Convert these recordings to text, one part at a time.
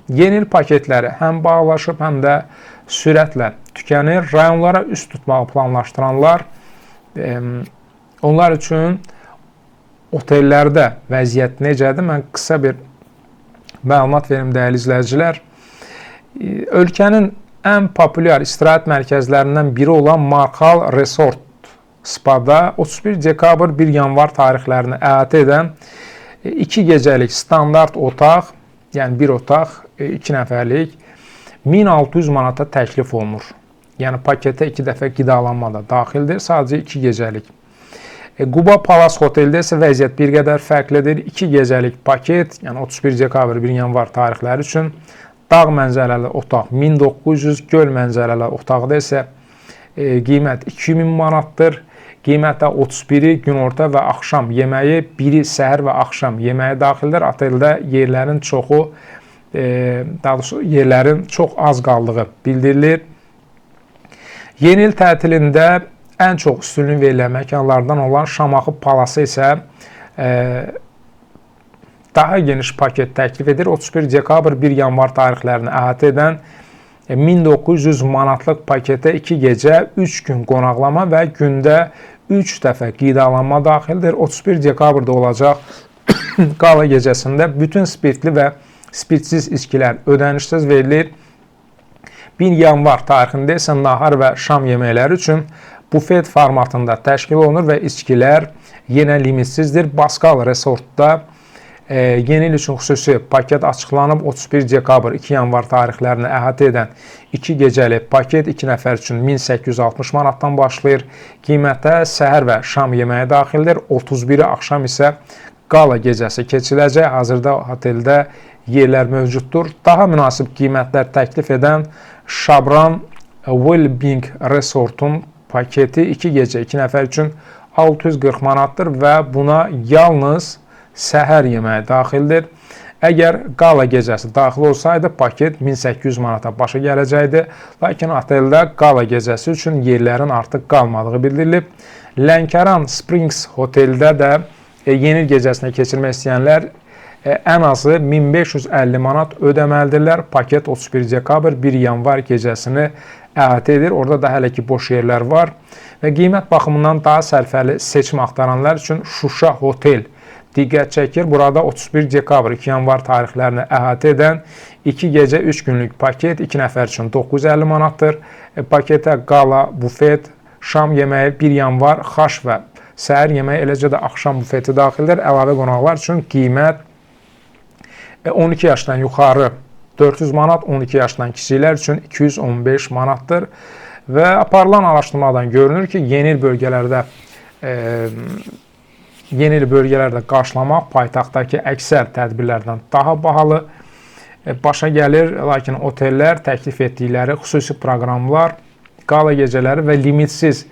yeni il paketləri həm bağlaşıb, həm də sürətlə tükənir. Rayonlara üst tutmağı planlaşdıranlar, onlar üçün otellərdə vəziyyət necədir? Mən qısa bir məlumat verim dəyərli izləyicilər. Ölkənin ən populyar istirahət mərkəzlərindən biri olan Markal Resort Spa'da 31 dekabr 1 yanvar tarixlərini əhatə edən 2 gecəlik standart otaq, yəni bir otaq, 2 nəfərlik 1600 manata təklif olunur. Yəni paketə 2 dəfə qidalanma da daxildir, sadəcə 2 gecəlik. Quba Palace Hoteldə isə vəziyyət bir qədər fərqlidir. 2 gecəlik paket, yəni 31 dekabr 1 yanvar tarixləri üçün dağ mənzərəli otaq 1900, göl mənzərəli otaqda isə qiymət 2000 manatdır. Qiymətdə 31-i günorta və axşam yeməyi, biri səhər və axşam yeməyi daxildir. Oteldə yerlərin çoxu, daha doğrusu yerlərin çox az qaldığı bildirilir. Yeni il tətilində ən çox üstünlük verilən məkanlardan olan Şamaxı Palası isə daha geniş paket təklif edir. 31 dekabr 1 yanvar tarixlərini əhatə edən 1900 manatlıq paketə 2 gecə, 3 gün qonaqlama və gündə 3 dəfə qidalanma daxildir. 31 dekabrda olacaq qala gecəsində bütün spirtli və spirtsiz içkilər ödənişsiz verilir. 1 yanvar tarixində isə nahar və şam yeməkləri üçün bufet formatında təşkil olunur və içkilər yenə limitsizdir. Baskal Resortda yeni il üçün xüsusi paket açıqlanıb. 31 dekabr 2 yanvar tarixlərini əhatə edən 2 gecəlik paket 2 nəfər üçün 1860 manatdan başlayır. Qiymətə səhər və şam yeməyi daxildir. 31-i axşam isə qala gecəsi keçiləcək. Hazırda oteldə yerlər mövcuddur. Daha münasib qiymətlər təklif edən Şabran Wellbeing Resort'un paketi 2 gecə 2 nəfər üçün 640 manatdır və buna yalnız səhər yeməyi daxildir. Əgər qala gecəsi daxil olsaydı, paket 1800 manata başa gələcəkdi. Lakin oteldə qala gecəsi üçün yerlərin artıq qalmadığı bildirilib. Lənkəran Springs Hoteldə də yeni il gecəsinə keçirmək istəyənlər ən azı 1550 manat ödəməlidirlər. Paket 31 dekabr 1 yanvar gecəsini əhatə edir. Orada da hələ ki boş yerlər var. Və qiymət baxımından daha sərfəli seçim axtaranlar üçün Şuşa Hotel diqqət çəkir. Burada 31 dekabr 2 yanvar tarixlərini əhatə edən 2 gecə 3 günlük paket 2 nəfər üçün 950 manatdır. Paketə qala, bufet, şam yeməyi 1 yanvar, xaş və səhər yeməyi, eləcə də axşam bufeti daxildir. Əlavə qonaqlar üçün qiymət 12 yaşdan yuxarı 400 manat, 12 yaşdan kiçiklər üçün 215 manatdır. Və aparılan araşdırmadan görünür ki, yeni il bölgələrdə qarşılamaq paytaxtdakı əksər tədbirlərdən daha bahalı başa gəlir. Lakin otellər təklif etdikləri xüsusi proqramlar, qala gecələri və limitsiz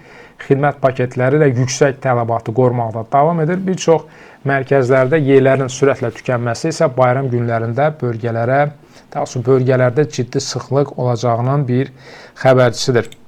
xidmət paketləri ilə yüksək tələbatı qorumaqda davam edir. Bir çox mərkəzlərdə yerlərin sürətlə tükənməsi isə bayram günlərində bölgələrdə ciddi sıxlıq olacağının bir xəbərçisidir.